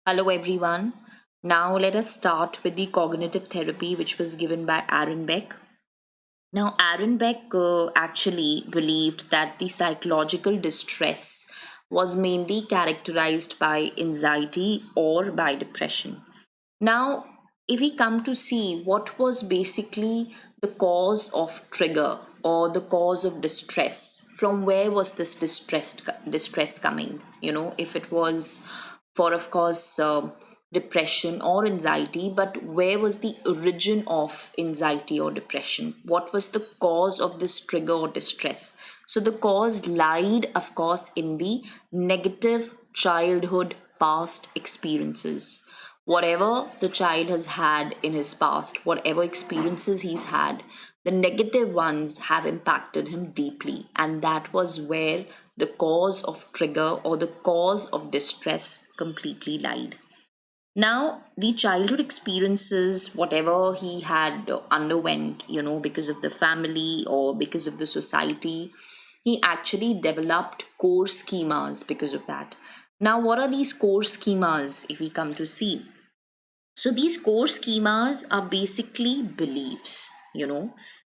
Hello, everyone. Now, let us start with the cognitive therapy, which was given by Aaron Beck. Now, Aaron Beck actually believed that the psychological distress was mainly characterized by anxiety or by depression. Now, if we come to see what was basically the cause of trigger or the cause of distress, from where was this distress coming? If it was for, of course, depression or anxiety, but where was the origin of anxiety or depression? What was the cause of this trigger or distress? So the cause lied, of course, in the negative childhood past experiences. Whatever the child has had in his past, whatever experiences he's had, the negative ones have impacted him deeply. And that was where the cause of trigger or the cause of distress completely lied. Now, the childhood experiences, whatever he had underwent, because of the family or because of the society, he actually developed core schemas because of that. Now, what are these core schemas if we come to see? So these core schemas are basically beliefs,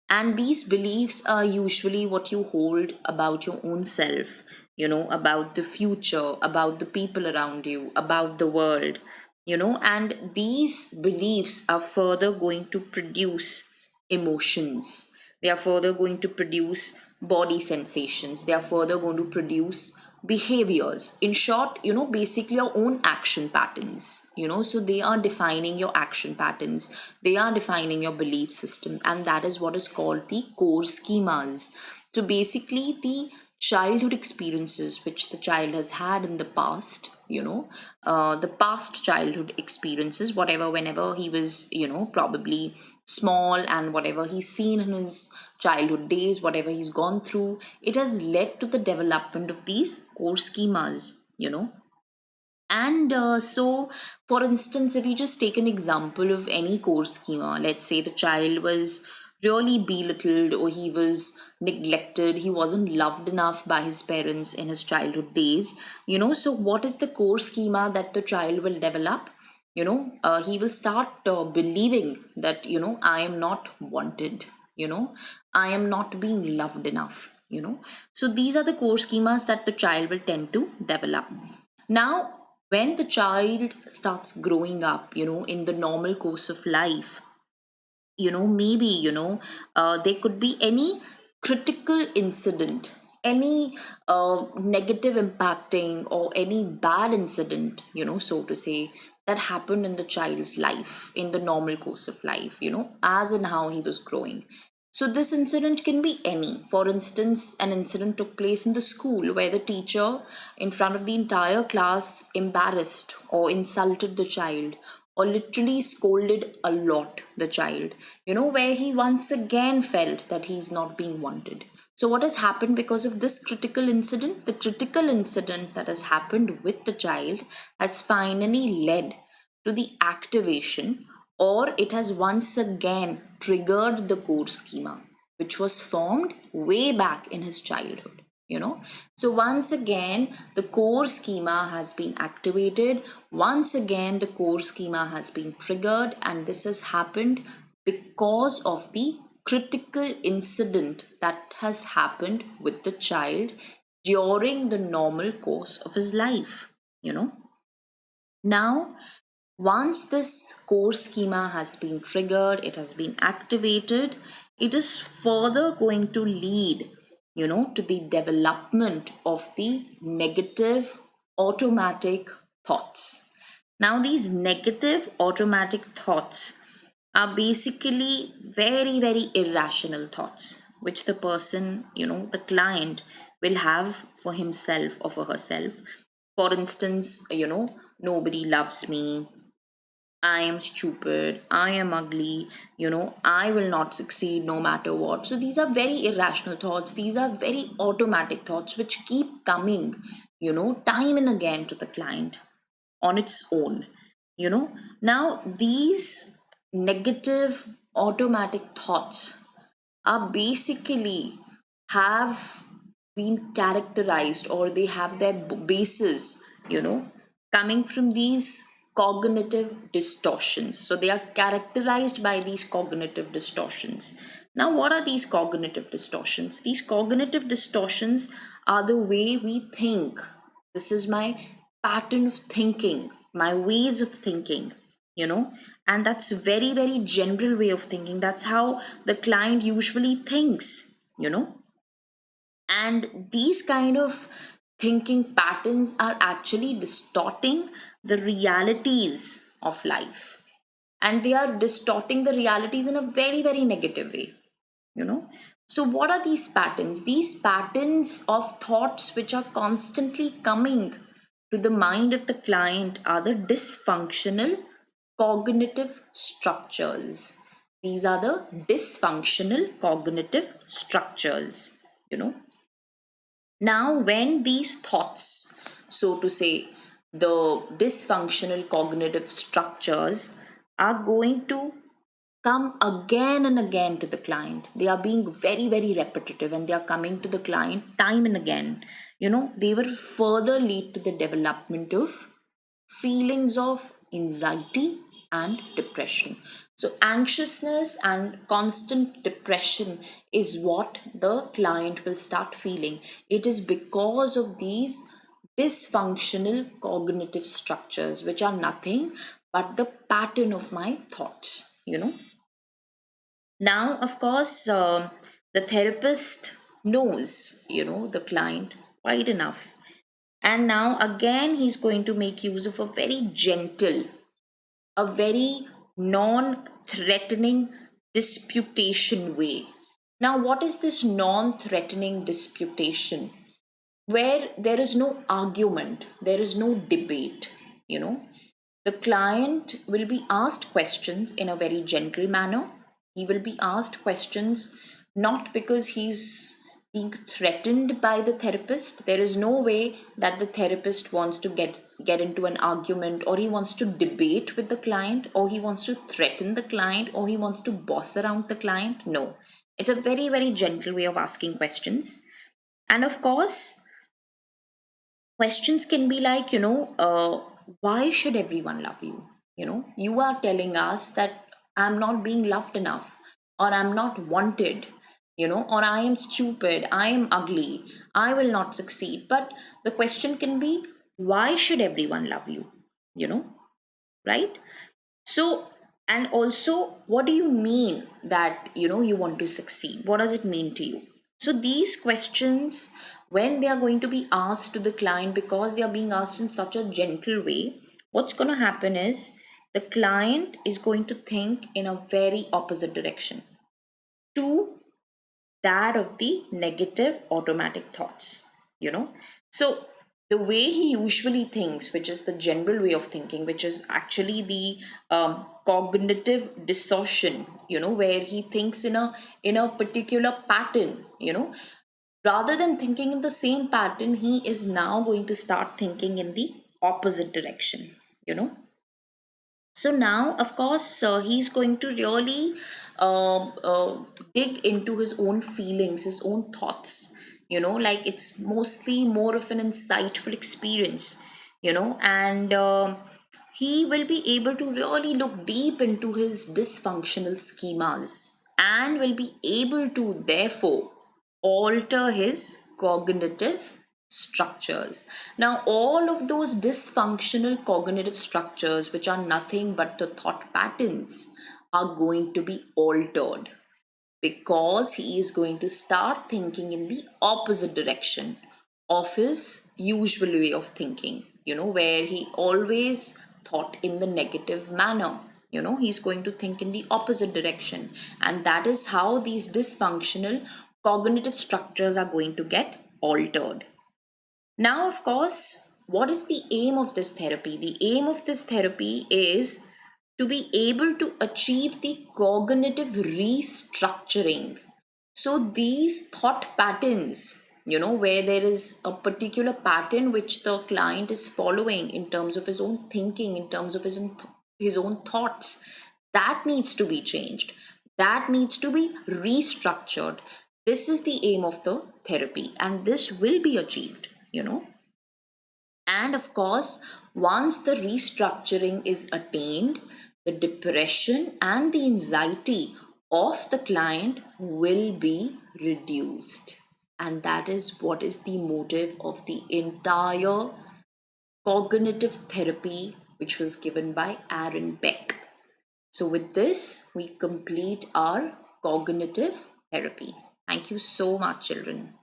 and these beliefs are usually what you hold about your own self, about the future, about the people around you, about the world, and these beliefs are further going to produce emotions. They are further going to produce body sensations. They are further going to produce behaviors. In short, basically your own action patterns, so they are defining your action patterns. They are defining your belief system, and that is what is called the core schemas. So basically, the childhood experiences which the child has had in the past, the past childhood experiences, whatever, whenever he was, probably small, and whatever he's seen in his childhood days, whatever he's gone through, it has led to the development of these core schemas, and so, for instance, if you just take an example of any core schema, let's say the child was really belittled or he was neglected, he wasn't loved enough by his parents in his childhood days, so what is the core schema that the child will develop? He will start believing that, I am not wanted, I am not being loved enough, so these are the core schemas that the child will tend to develop. Now, when the child starts growing up, in the normal course of life, maybe, there could be any critical incident, any negative impacting or any bad incident, so to say, that happened in the child's life, in the normal course of life, as and how he was growing. So, this incident can be any. For instance, an incident took place in the school where the teacher, in front of the entire class, embarrassed or insulted the child, or literally scolded a lot the child, where he once again felt that he's not being wanted. So, what has happened because of this critical incident? The critical incident that has happened with the child has finally led to the activation, or it has once again triggered the core schema which was formed way back in his childhood. So once again the core schema has been activated, once again the core schema has been triggered, and this has happened because of the critical incident that has happened with the child during the normal course of his life. Now, once this core schema has been triggered, it has been activated, it is further going to lead, to the development of the negative automatic thoughts. Now, these negative automatic thoughts are basically very, very irrational thoughts, which the person, the client, will have for himself or for herself. For instance, nobody loves me, I am stupid, I am ugly, I will not succeed no matter what. So these are very irrational thoughts. These are very automatic thoughts which keep coming, time and again to the client on its own. Now these negative automatic thoughts are basically have been characterized, or they have their basis, coming from these cognitive distortions. So they are characterized by these cognitive distortions. Now, what are these cognitive distortions? These cognitive distortions are the way we think. This is my pattern of thinking, my ways of thinking, you know, and that's very, very general way of thinking. That's how the client usually thinks, you know. And these kind of thinking patterns are actually distorting the realities of life, and they are distorting the realities in a very, very negative way, you know. So what are these patterns? These patterns of thoughts which are constantly coming to the mind of the client are the dysfunctional cognitive structures. These are the dysfunctional cognitive structures, you know. Now, when these thoughts, so to say, the dysfunctional cognitive structures are going to come again and again to the client, they are being very, very repetitive and they are coming to the client time and again, you know, they will further lead to the development of feelings of anxiety and depression. So, anxiousness and constant depression is what the client will start feeling. It is because of these dysfunctional cognitive structures, which are nothing but the pattern of my thoughts, you know. Now, of course, the therapist knows, you know, the client quite enough. And now, again, he's going to make use of a very gentle, a very non threatening disputation way. Now, what is this non threatening disputation? Where there is no argument, there is no debate, you know. The client will be asked questions in a very gentle manner. He will be asked questions not because he's being threatened by the therapist. There is no way that the therapist wants to get into an argument, or he wants to debate with the client, or he wants to threaten the client, or he wants to boss around the client. No. It's a very, very gentle way of asking questions. And of course, questions can be like, why should everyone love you? You know, you are telling us that I'm not being loved enough, or I'm not wanted, you know, or I am stupid, I am ugly, I will not succeed. But the question can be, why should everyone love you? You know, right? So, and also, what do you mean that, you know, you want to succeed? What does it mean to you? So, these questions, when they are going to be asked to the client, because they are being asked in such a gentle way, what's going to happen is the client is going to think in a very opposite direction to that of the negative automatic thoughts, you know. So the way he usually thinks, which is the general way of thinking, which is actually the cognitive distortion, you know, where he thinks in a particular pattern, you know, rather than thinking in the same pattern, he is now going to start thinking in the opposite direction, you know. So now, of course, he's going to really dig into his own feelings, his own thoughts, you know, like it's mostly more of an insightful experience, you know, and he will be able to really look deep into his dysfunctional schemas and will be able to, therefore, alter his cognitive structures. Now, all of those dysfunctional cognitive structures, which are nothing but the thought patterns, are going to be altered because he is going to start thinking in the opposite direction of his usual way of thinking, you know, where he always thought in the negative manner. You know, he's going to think in the opposite direction, and that is how these dysfunctional cognitive structures are going to get altered. Now, of course, what is the aim of this therapy? The aim of this therapy is to be able to achieve the cognitive restructuring. So, these thought patterns, you know, where there is a particular pattern which the client is following in terms of his own thinking, in terms of his own thoughts, that needs to be changed. That needs to be restructured. This is the aim of the therapy, and this will be achieved, you know. And of course, Once the restructuring is attained, the depression and the anxiety of the client will be reduced. And that is what is the motive of the entire cognitive therapy, which was given by Aaron Beck. So, with this, we complete our cognitive therapy. Thank you so much, children.